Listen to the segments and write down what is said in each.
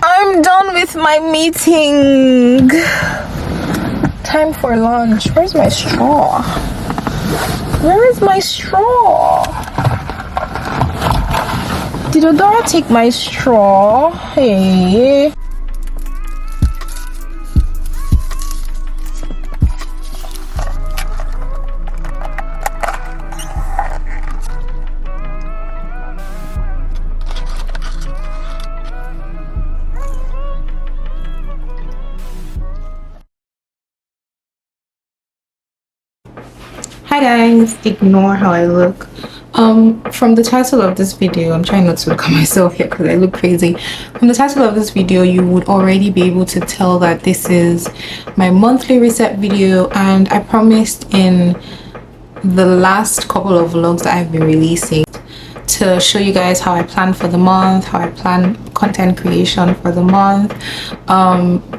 I'm done with my meeting. Time for lunch. Where's my straw? Where is my straw? Did Odora take my straw? Hey. Hi guys, ignore how I look. From the title of this video, I'm trying not to look at myself here because I look crazy. From the title of this video, you would already be able to tell that this is my monthly reset video, and I promised in the last couple of vlogs that I've been releasing to show you guys how I plan for the month, how I plan content creation for the month.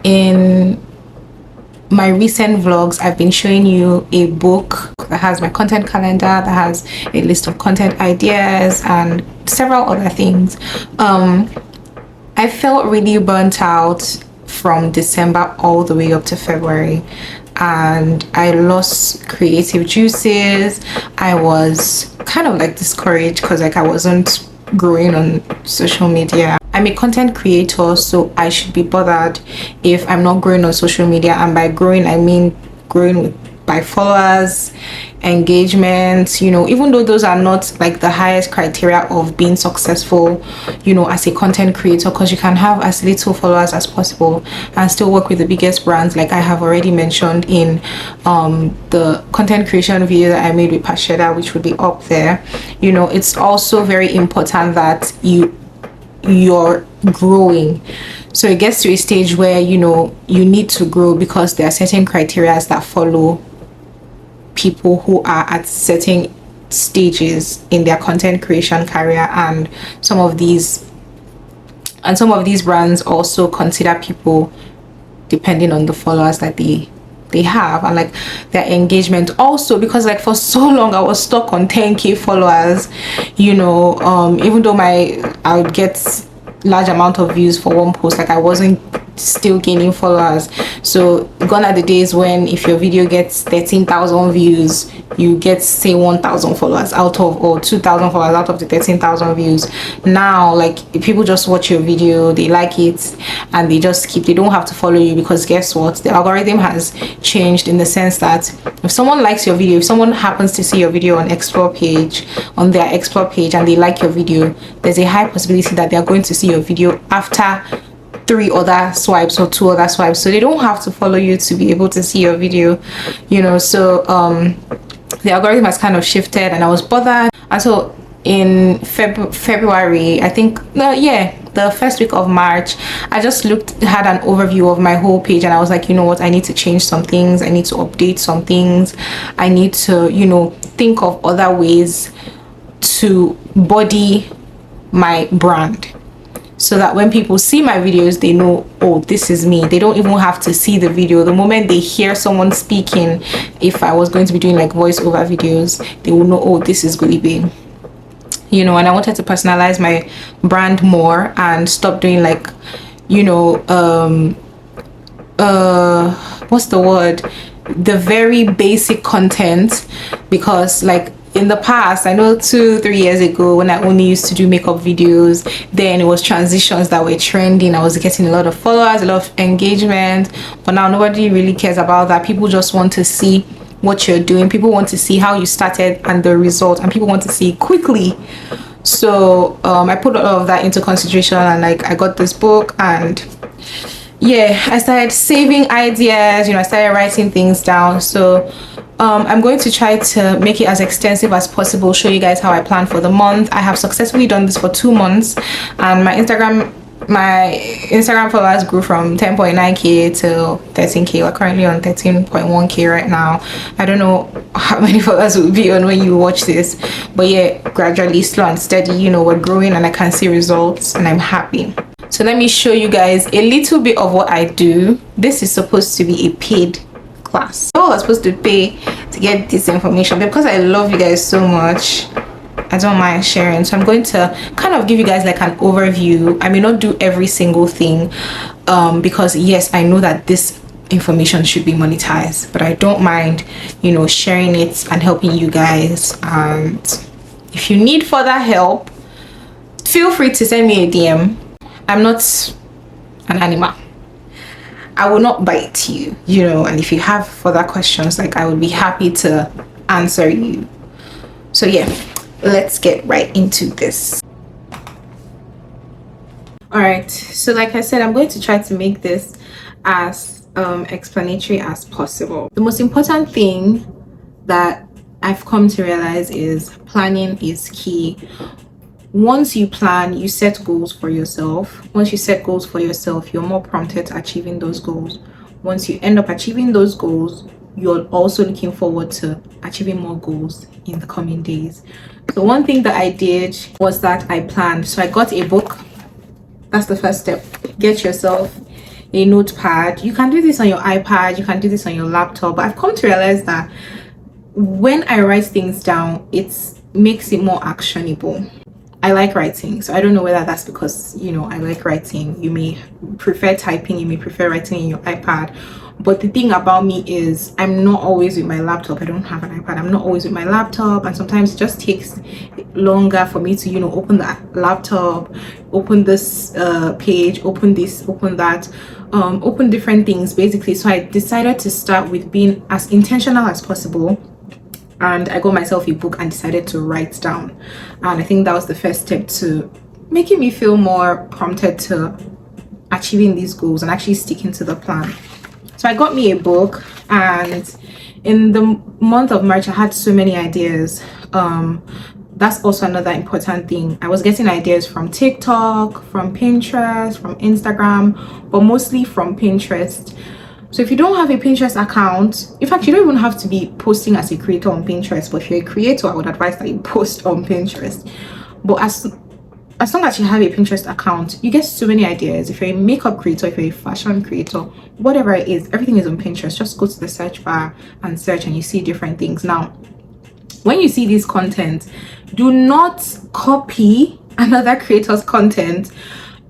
In my recent vlogs, I've been showing you a book that has my content calendar, that has a list of content ideas and several other things. I felt really burnt out from December all the way up to February, and I lost creative juices. I was kind of like discouraged because like I wasn't growing on social media. I'm a content creator, so I should be bothered if I'm not growing on social media, and by growing I mean growing by followers, engagement, you know, even though those are not like the highest criteria of being successful, you know, as a content creator, because you can have as little followers as possible and still work with the biggest brands, like I have already mentioned in the content creation video that I made with Pasheda, which would be up there. You know, it's also very important that you're growing. So it gets to a stage where, you know, you need to grow because there are certain criteria that follow people who are at certain stages in their content creation career, and some of these brands also consider people depending on the followers that they have and like their engagement also, because like for so long I was stuck on 10k followers, you know. Even though I would get large amount of views for one post, like I wasn't still gaining followers. So gone are the days when if your video gets 13,000 views, you get say 1,000 followers out of, or 2,000 followers out of the 13,000 views. Now, like, if people just watch your video, they like it, and they just keep, they don't have to follow you, because guess what, the algorithm has changed in the sense that if someone likes your video, if someone happens to see your video on explore page, on their explore page, and they like your video, there's a high possibility that they are going to see your video after 3 other swipes or 2 other swipes. So they don't have to follow you to be able to see your video, you know. So the algorithm has kind of shifted, and I was bothered. And so in February, I think, no, yeah, the first week of March, I just had an overview of my whole page, and I was like, you know what, I need to change some things, I need to update some things, I need to, you know, think of other ways to body my brand, so that when people see my videos, they know, oh, this is me. They don't even have to see the video. The moment they hear someone speaking, if I was going to be doing like voiceover videos, they will know, oh, this is Gullibe, you know. And I wanted to personalize my brand more and stop doing like, you know, what's the word, the very basic content, because like in the past, I know 2-3 years ago, when I only used to do makeup videos, then it was transitions that were trending. I was getting a lot of followers, a lot of engagement, but now nobody really cares about that. People just want to see what you're doing. People want to see how you started and the result, and people want to see it quickly. So I put all of that into consideration, and like I got this book, and yeah, I started saving ideas, you know, I started writing things down. So I'm going to try to make it as extensive as possible, show you guys how I plan for the month. I have successfully done this for 2 months, and my Instagram followers grew from 10.9k to 13k. We're currently on 13.1k right now. I don't know how many followers will be on when you watch this, but yeah, gradually, slow and steady, you know, we're growing, and I can see results, and I'm happy. So let me show you guys a little bit of what I do. This is supposed to be a paid class. You all are supposed to pay to get this information, but because I love you guys so much, I don't mind sharing. So I'm going to kind of give you guys like an overview. I may not do every single thing, because yes, I know that this information should be monetized, but I don't mind, you know, sharing it and helping you guys. And if you need further help, feel free to send me a DM. I'm not an animal. I will not bite you, you know, and if you have further questions, like, I would be happy to answer you. So yeah, let's get right into this. All right, so like I said, I'm going to try to make this as explanatory as possible. The most important thing that I've come to realize is planning is key. Once you plan, you set goals for yourself. Once you set goals for yourself, you're more prompted to achieving those goals. Once you end up achieving those goals, you're also looking forward to achieving more goals in the coming days. So one thing that I did was that I planned. So I got a book. That's the first step. Get yourself a notepad. You can do this on your iPad, you can do this on your laptop, but I've come to realize that when I write things down, it makes it more actionable. I like writing, so I don't know whether that's because, you know, I like writing. You may prefer typing, you may prefer writing in your iPad, but the thing about me is I'm not always with my laptop. I don't have an iPad. I'm not always with my laptop, and sometimes it just takes longer for me to, you know, open the laptop, open this page, open this, open that, open different things basically. So I decided to start with being as intentional as possible, and I got myself a book and decided to write down. And I think that was the first step to making me feel more prompted to achieving these goals and actually sticking to the plan. So I got me a book, and in the month of March I had so many ideas. That's also another important thing. I was getting ideas from TikTok, from Pinterest, from Instagram, but mostly from Pinterest. So if you don't have a Pinterest account, in fact, you don't even have to be posting as a creator on Pinterest, but if you're a creator, I would advise that you post on Pinterest. But as long as you have a Pinterest account, you get so many ideas. If you're a makeup creator, if you're a fashion creator, whatever it is, everything is on Pinterest. Just go to the search bar and search, and you see different things. Now, when you see this content, do not copy another creator's content.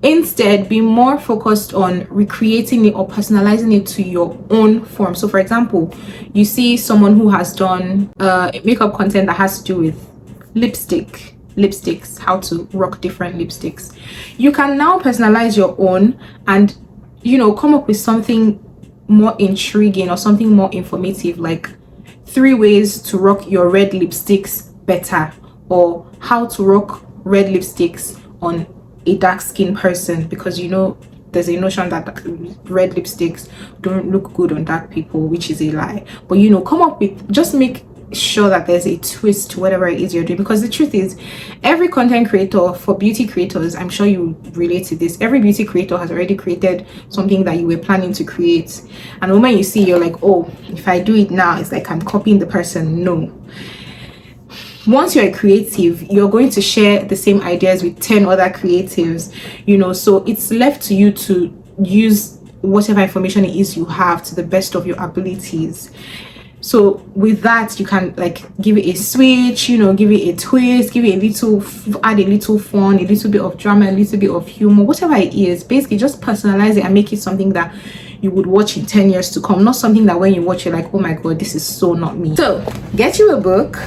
Instead, be more focused on recreating it or personalizing it to your own form. So for example, you see someone who has done makeup content that has to do with lipsticks, how to rock different lipsticks. You can now personalize your own and, you know, come up with something more intriguing or something more informative, like 3 ways to rock your red lipsticks better, or how to rock red lipsticks on a dark skinned person, because you know there's a notion that red lipsticks don't look good on dark people, which is a lie. But you know, come up with, just make sure that there's a twist to whatever it is you're doing, because the truth is, every content creator, for beauty creators, I'm sure you relate to this, every beauty creator has already created something that you were planning to create, and the moment you see, you're like, oh, if I do it now, it's like I'm copying the person. No, once you're a creative, you're going to share the same ideas with 10 other creatives, you know, so it's left to you to use whatever information it is you have to the best of your abilities. So with that, you can like give it a switch, you know, give it a twist, give it a little, add a little fun, a little bit of drama, a little bit of humor, whatever it is. Basically just personalize it and make it something that you would watch in 10 years to come, not something that when you watch you're like, oh my god, this is so not me. So get you a book.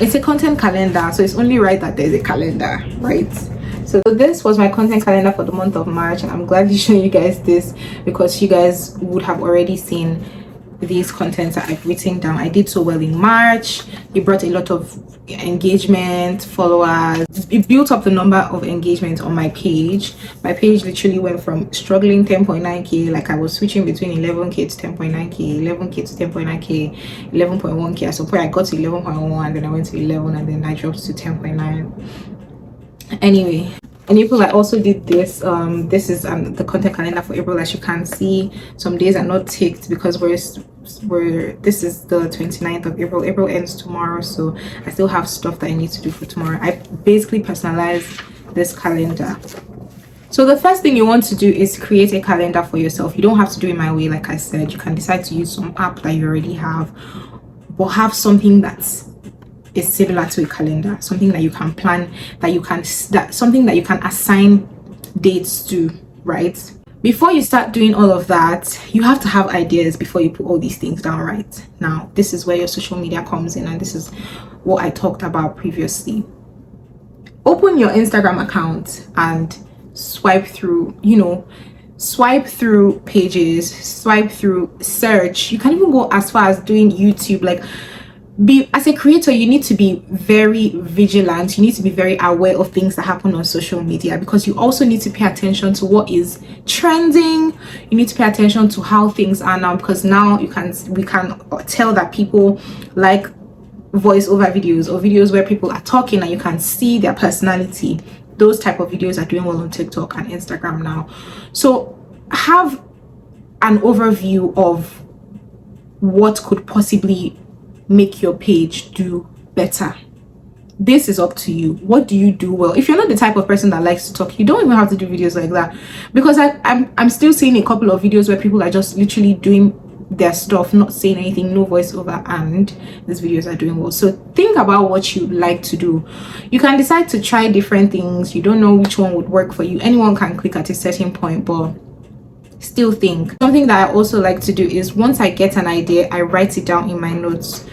It's a content calendar, so it's only right that there's a calendar, right? So this was my content calendar for the month of March, and I'm glad to show you guys this because you guys would have already seen these contents that I've written down. I did so well in March. It brought a lot of engagement, followers. It built up the number of engagements on my page. My page literally went from struggling 10.9k, like I was switching between 11k to 10.9k, 11k to 10.9k, 11.1k. At some point I got to 11.1, then I went to 11, and then I dropped to 10.9. Anyway, in April I also did this. This is the content calendar for April. As you can see, some days are not ticked because this is the 29th of April. April ends tomorrow, so I still have stuff that I need to do for tomorrow. I basically personalized this calendar. So the first thing you want to do is create a calendar for yourself. You don't have to do it my way, like I said. You can decide to use some app that you already have, but have something that's is similar to a calendar, something that you can plan, something that you can assign dates to, right? Before you start doing all of that, you have to have ideas before you put all these things down. Right now, this is where your social media comes in, and this is what I talked about previously. Open your Instagram account and swipe through, you know, swipe through pages, swipe through, search. You can even go as far as doing YouTube. Like, as a creator, you need to be very vigilant. You need to be very aware of things that happen on social media, because you also need to pay attention to what is trending. You need to pay attention to how things are now, because now we can tell that people like voiceover videos or videos where people are talking and you can see their personality. Those type of videos are doing well on TikTok and Instagram now. So have an overview of what could possibly make your page do better. This is up to you. What do you do well? If you're not the type of person that likes to talk, you don't even have to do videos like that, because I'm still seeing a couple of videos where people are just literally doing their stuff, not saying anything, no voiceover, and these videos are doing well. So think about what you like to do. You can decide to try different things. You don't know which one would work for you. Anyone can click at a certain point, but still think. Something that I also like to do is, once I get an idea, I write it down in my notes.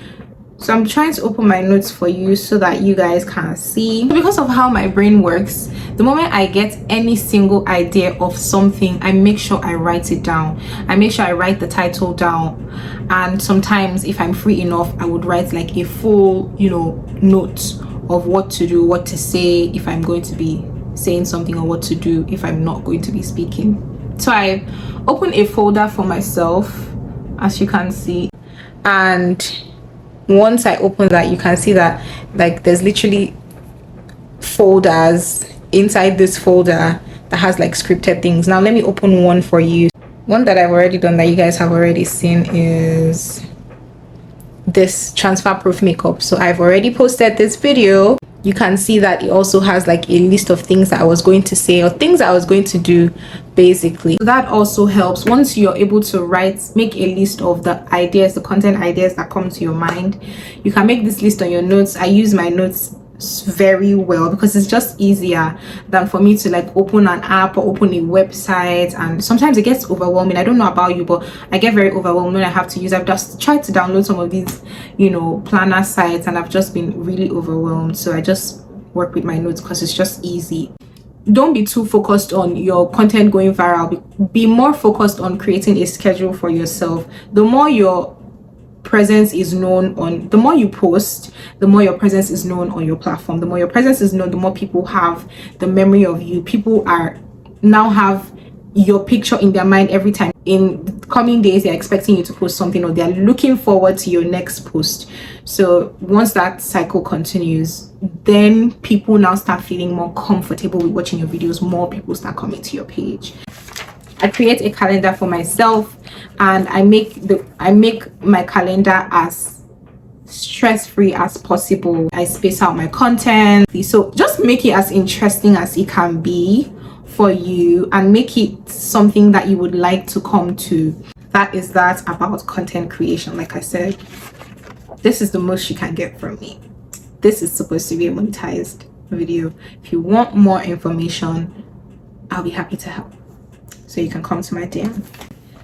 So I'm trying to open my notes for you so that you guys can see. Because of how my brain works, the moment I get any single idea of something, I make sure I write it down. I make sure I write the title down. And sometimes if I'm free enough, I would write like a full, you know, note of what to do, what to say if I'm going to be saying something, or what to do if I'm not going to be speaking. So I open a folder for myself, as you can see, and once I open that, you can see that like there's literally folders inside this folder that has like scripted things. Now let me open one for you. One that I've already done that you guys have already seen is this transfer proof makeup. So I've already posted this video. You can see that it also has like a list of things that I was going to say, or things that I was going to do, basically. So that also helps. Once you're able to make a list of the ideas, the content ideas that come to your mind, you can make this list on your notes. I use my notes very well, because it's just easier than for me to like open an app or open a website, and sometimes it gets overwhelming. I don't know about you, but I get very overwhelmed when I have to use. I've just tried to download some of these, you know, planner sites, and I've just been really overwhelmed. So I just work with my notes because it's just easy. Don't be too focused on your content going viral. Be more focused on creating a schedule for yourself. The more your presence is known on, the more you post, the more your presence is known on your platform. The more your presence is known, the more people have the memory of you. People are now have your picture in their mind every time. In coming days, they're expecting you to post something, or they're looking forward to your next post. So once that cycle continues, then people now start feeling more comfortable with watching your videos. More people start coming to your page. I create a calendar for myself, and I make my calendar as stress-free as possible. I space out my content, so just make it as interesting as it can be for you, and make it something that you would like to come to. That is that about content creation. Like I said, this is the most you can get from me. This is supposed to be a monetized video. If you want more information, I'll be happy to help. So you can come to my DM.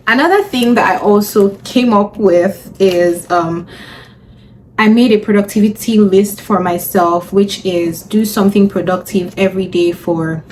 Another thing that I also came up with is I made a productivity list for myself, which is do something productive every day for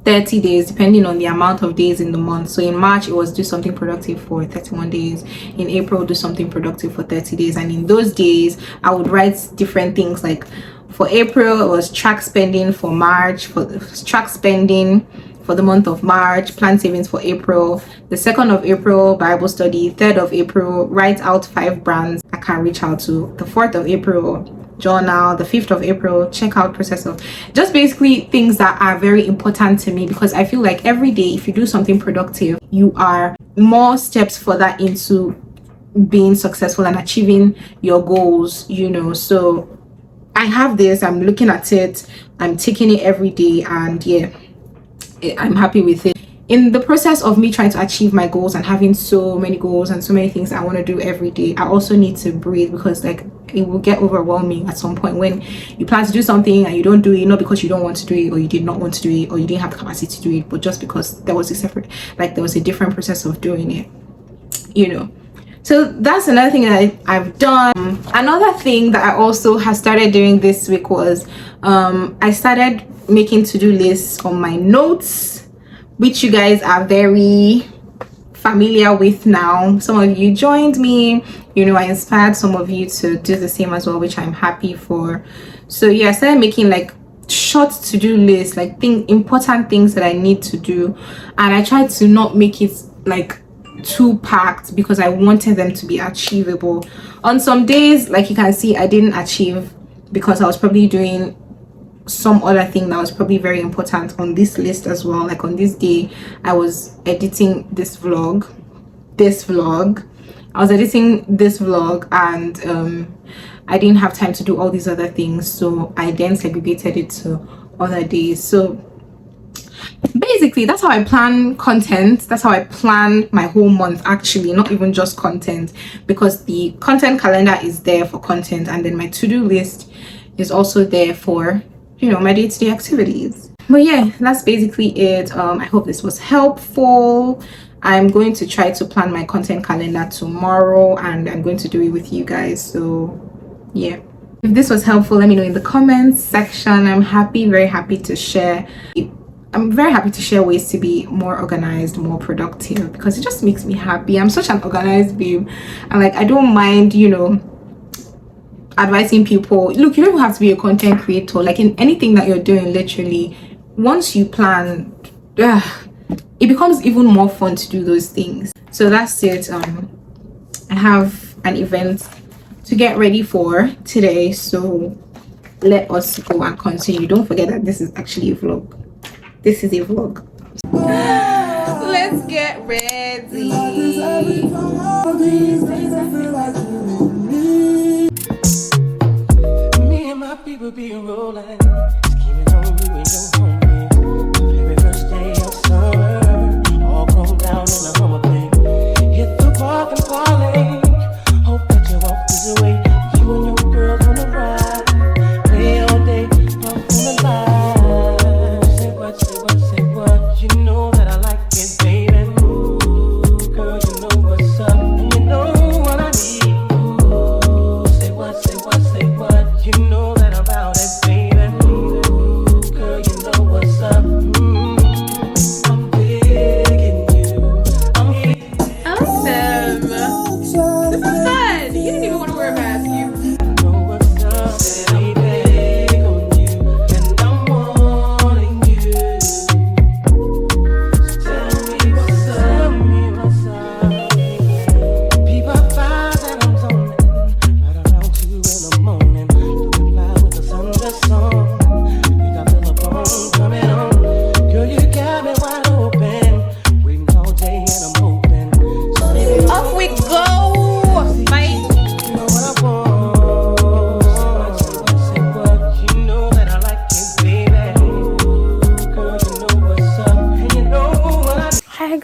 30 days, depending on the amount of days in the month. So in March, it was do something productive for 31 days. In April, do something productive for 30 days. And in those days, I would write different things. Like for April, it was track spending. For March, for track spending for the month of March, plan savings for April. The 2nd of April, Bible study. 3rd of April, write out 5 brands I can reach out to. The 4th of April, journal. The 5th of April, check out process of, just basically things that are very important to me, because I feel like every day if you do something productive, you are more steps further into being successful and achieving your goals, you know. So I have this, I'm looking at it, I'm taking it every day, and yeah, I'm happy with it. In the process of me trying to achieve my goals and having so many goals and so many things I want to do every day, I also need to breathe, because like it will get overwhelming at some point when you plan to do something and you don't do it, not because you don't want to do it or you did not want to do it or you didn't have the capacity to do it, but just because there was a different process of doing it, you know. So that's another thing that I've done. Another thing that I also have started doing this week was I started making to-do lists on my notes, which you guys are very familiar with now. Some of you joined me, you know, I inspired some of you to do the same as well, which I'm happy for. So yeah, I started making like short to-do lists, like important things that I need to do, and I tried to not make it like too packed because I wanted them to be achievable. On some days, like you can see, I didn't achieve because I was probably doing some other thing that was probably very important on this list as well. Like on this day, I was editing this vlog. I was editing this vlog, and I didn't have time to do all these other things, so I then segregated it to other days. So basically that's how I plan content. That's how I plan my whole month, actually, not even just content, because the content calendar is there for content, and then my to-do list is also there for, you know, my day-to-day activities. But yeah, that's basically it. I hope this was helpful. I'm going to try to plan my content calendar tomorrow, and I'm going to do it with you guys. So yeah, if this was helpful, let me know in the comments section. I'm very happy to share. I'm very happy to share ways to be more organized, more productive, because it just makes me happy. I'm such an organized babe, and like I don't mind, you know, advising people. Look, you don't have to be a content creator. Like in anything that you're doing, literally, once you plan, it becomes even more fun to do those things. So that's it. I have an event to get ready for today, so let us go and continue. Don't forget that this is actually a vlog. This is a vlog. Let's get ready. Me and my people be rolling, scheming on you and your homie. The very first day of summer, all grown down in a Hummer plane. Hit the park and parlay. Hope that you walk this way. You and your girls on the ride. Play all day.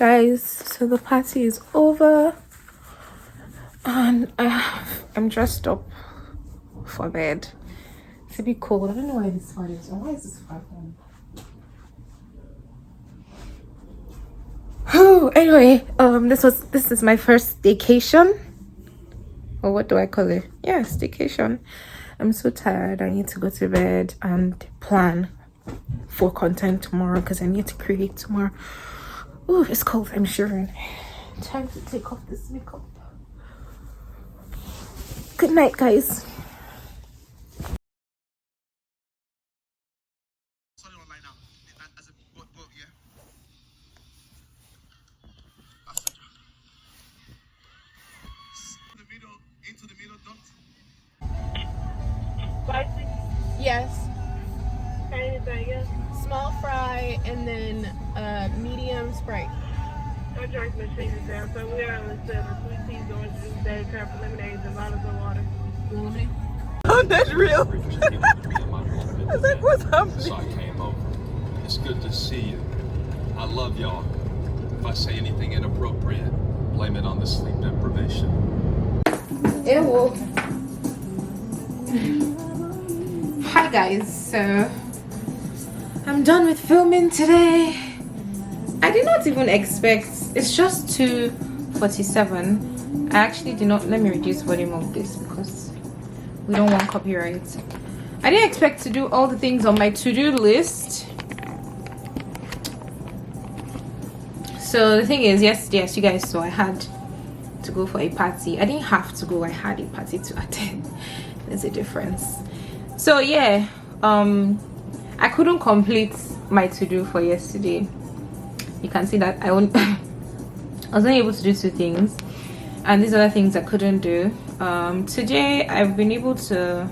guys, so the party is over and I'm dressed up for bed. It's a bit cold. I don't know why this fan is on. Why is this fan on? Oh, anyway, this is my first staycation, or what do I call it? Yeah, staycation. I'm so tired. I need to go to bed and plan for content tomorrow because I need to create tomorrow. Oh, it's cold. I'm shivering. Time to take off this makeup. Good night, guys. Yes. Anything else? Small fry and then medium Sprite. Our drink machine is down, so we are only selling sweet teas, orange juice, berry crab, lemonades, and bottles of water. Lemonade? Oh, that's real. I was like, what's happening? So I came over. It's good to see you. I love y'all. If I say anything inappropriate, blame it on the sleep deprivation. Ew. Hi guys, so I'm done with filming today. I did not even expect, it's just 2:47. I actually did not, let me reduce volume of this because we don't want copyright. I didn't expect to do all the things on my to-do list. So the thing is, yesterday, as you guys saw, I had to go for a party. I didn't have to go, I had a party to attend. There's a difference. So yeah, I couldn't complete my to-do for yesterday. You can see that I was not able to do 2 things, and these other things I couldn't do. Today I've been able to,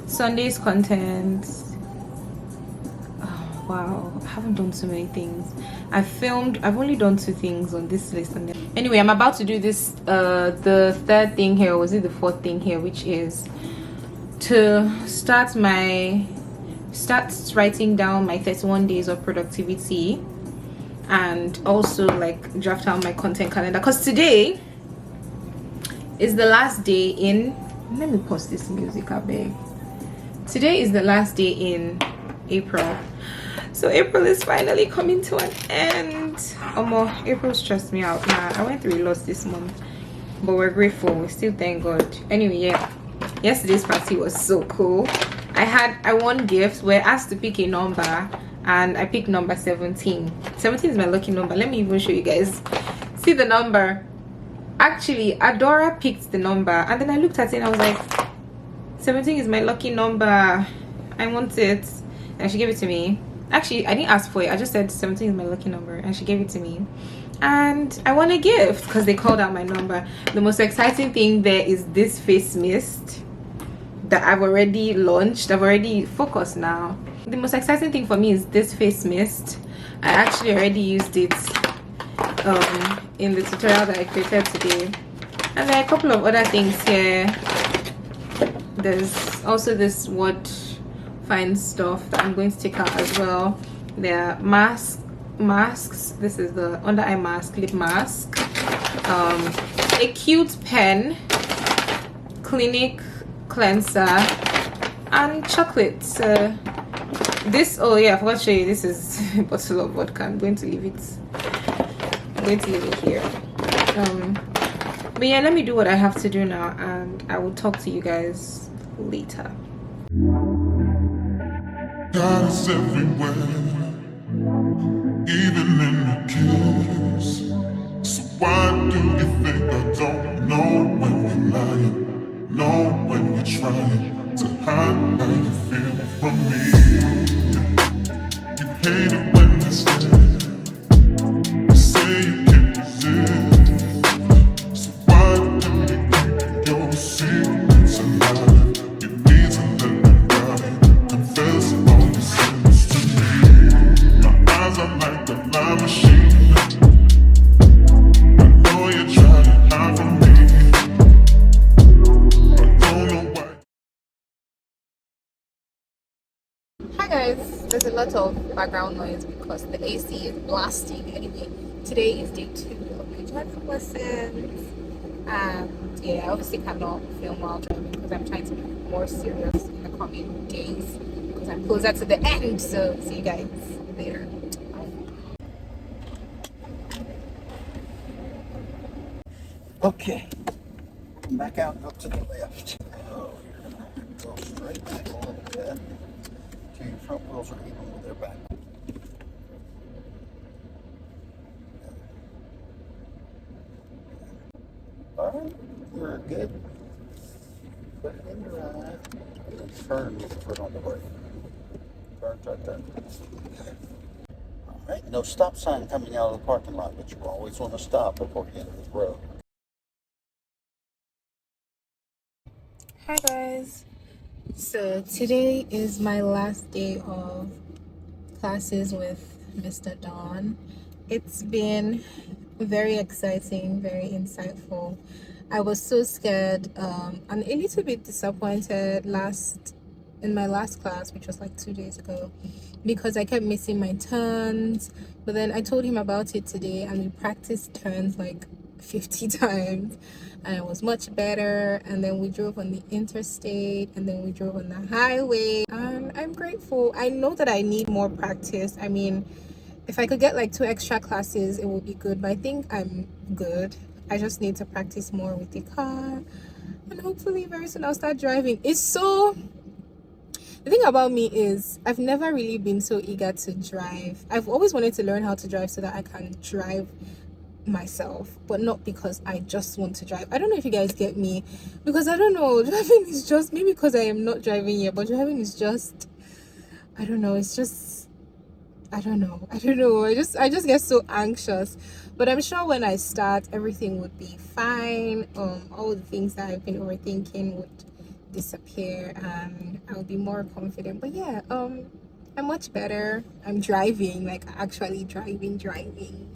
Sunday's content. Oh, wow, I haven't done so many things. I've only done 2 things on this list, and then anyway, I'm about to do this the 3rd thing here, or was it the 4th thing here, which is to start writing down my 31 days of productivity, and also like draft out my content calendar, because today is the last day in, let me pause this music, I beg. Today is the last day in April, so April is finally coming to an end. April stressed me out. I went through a lot this month, but we're grateful. We still thank God. Anyway, yeah, yesterday's party was so cool. I won gifts. We're asked to pick a number, and I picked number 17. 17 is my lucky number. Let me even show you guys. See the number. Actually, Adora picked the number, and then I looked at it and I was like, 17 is my lucky number. I want it. And she gave it to me. Actually, I didn't ask for it. I just said 17 is my lucky number, and she gave it to me. And I won a gift because they called out my number. The most exciting thing there is this face mist that I've already launched. I've already focused now. The most exciting thing for me is this face mist. I actually already used it in the tutorial that I created today. And there are a couple of other things here. There's also this word find stuff that I'm going to take out as well. There are masks. This is the under eye mask, lip mask, a cute pen, Clinique cleanser, and chocolates. This, oh yeah, I forgot to show you, this is a bottle of vodka. I'm going to leave it here. But yeah, let me do what I have to do now, and I will talk to you guys later. God is everywhere, even in the kiss. So why do you think I don't know when you're lying? Know when you're trying to hide how you feel from me. You hate it when you say you can't resist. So why do you keep your secrets alive? You need to let them die. Confess all your sins to me. My eyes are like a lie machine. I know you're trying to hide from me. guys, there's a lot of background noise because the AC is blasting. Anyway, today is day 2 of my driving lessons, and yeah, I obviously cannot film while driving because I'm trying to be more serious in the coming days because I'm closer to the end. So see you guys later. Okay, back out and go to the left. Oh, you're gonna have to go straight back a little bit till your front wheels are even with their back. All right, you're good. Put it in drive and then turn with the foot on the brake. Turn. Okay. All right, no stop sign coming out of the parking lot, but you always want to stop before you enter the road. Hi guys, so today is my last day of classes with Mr. Don. It's been very exciting, very insightful. I was so scared and a little bit disappointed in my last class, which was like 2 days ago, because I kept missing my turns. But then I told him about it today and we practiced turns like 50 times and it was much better. And then we drove on the interstate and then we drove on the highway, and I'm grateful. I know that I need more practice. I mean, if I could get like 2 extra classes it would be good, but I think I'm good. I just need to practice more with the car, and hopefully very soon I'll start driving. The thing about me is I've never really been so eager to drive. I've always wanted to learn how to drive so that I can drive myself, but not because I just want to drive. I don't know if you guys get me, because I don't know, driving is just, maybe because I am not driving yet, but driving is just, I don't know, it's just, I don't know, I just get so anxious. But I'm sure when I start everything would be fine. All the things that I've been overthinking would disappear and I'll be more confident. But yeah, I'm much better. I'm driving, like actually driving.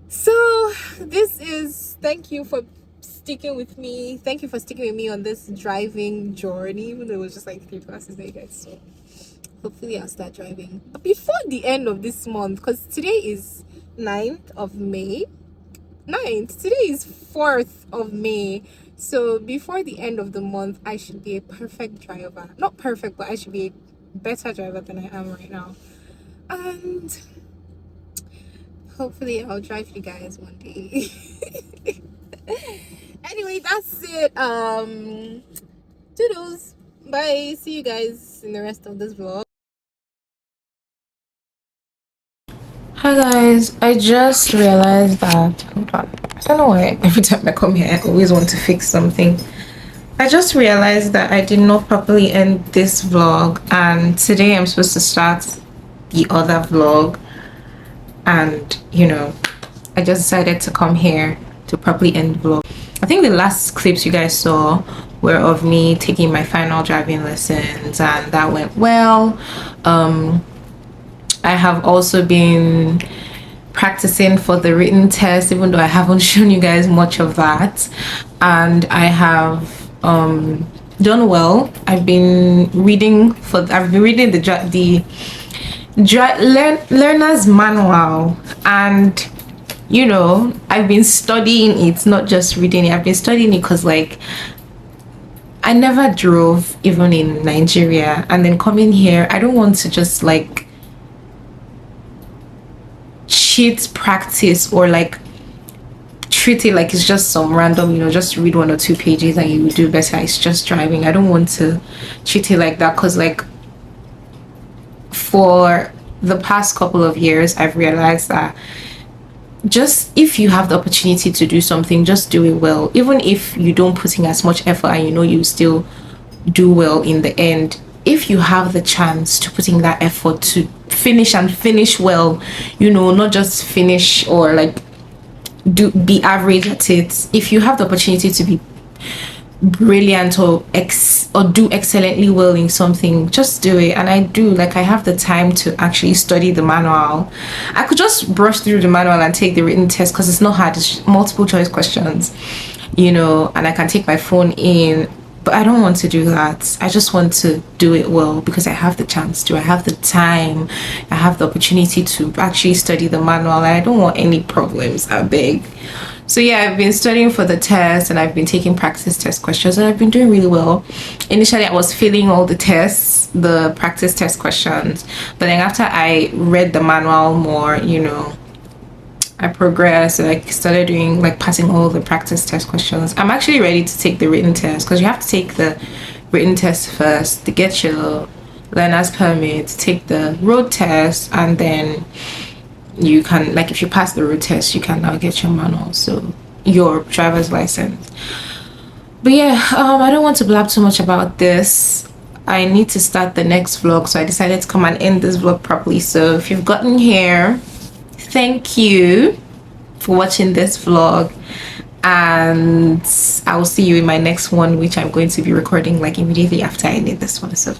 So this is, thank you for sticking with me. Thank you for sticking with me on this driving journey, even though it was just like 3 classes there, guys. So hopefully I'll start driving before the end of this month, because today is 9th of May. Today is 4th of May. So before the end of the month I should be a perfect driver. Not perfect, but I should be a better driver than I am right now. And hopefully I'll drive you guys one day. Anyway, that's it. Toodles. Bye. See you guys in the rest of this vlog. Hi guys, I just realized that, hold on, I don't know why every time I come here I always want to fix something. I just realized that I did not properly end this vlog, and today I'm supposed to start the other vlog, and you know, I just decided to come here to properly end the vlog. I think the last clips you guys saw were of me taking my final driving lessons, and that went well. I have also been practicing for the written test, even though I haven't shown you guys much of that, and I have done well. I've been reading the learner's manual, and you know, I've been studying it, not just reading it. I've been studying it because like I never drove even in Nigeria, and then coming here I don't want to just like cheat practice or like treat it like it's just some random, you know, just read 1 or 2 pages and you will do better. It's just driving. I don't want to treat it like that, because like for the past couple of years I've realized that just if you have the opportunity to do something, just do it well. Even if you don't put in as much effort and you know you still do well in the end, if you have the chance to put in that effort to finish well, you know, not just finish or like be average at it. If you have the opportunity to be brilliant or do excellently well in something, just do it. And I do, like, I have the time to actually study the manual. I could just brush through the manual and take the written test because it's not hard. It's multiple choice questions, you know, and I can take my phone in But I don't want to do that. I just want to do it well because I have the chance to. I have the time. I have the opportunity to actually study the manual. And I don't want any problems. I beg. So yeah, I've been studying for the test and I've been taking practice test questions and I've been doing really well. Initially, I was failing all the tests, the practice test questions. But then after I read the manual more, you know, I progressed, like started doing like passing all the practice test questions. I'm actually ready to take the written test because you have to take the written test first to get your learner's permit, to take the road test, and then you can, like, if you pass the road test, you can now get your manual, so your driver's license. But yeah, I don't want to blab too much about this. I need to start the next vlog, so I decided to come and end this vlog properly. So if you've gotten here, thank you for watching this vlog, and I will see you in my next one, which I'm going to be recording like immediately after I did this one. So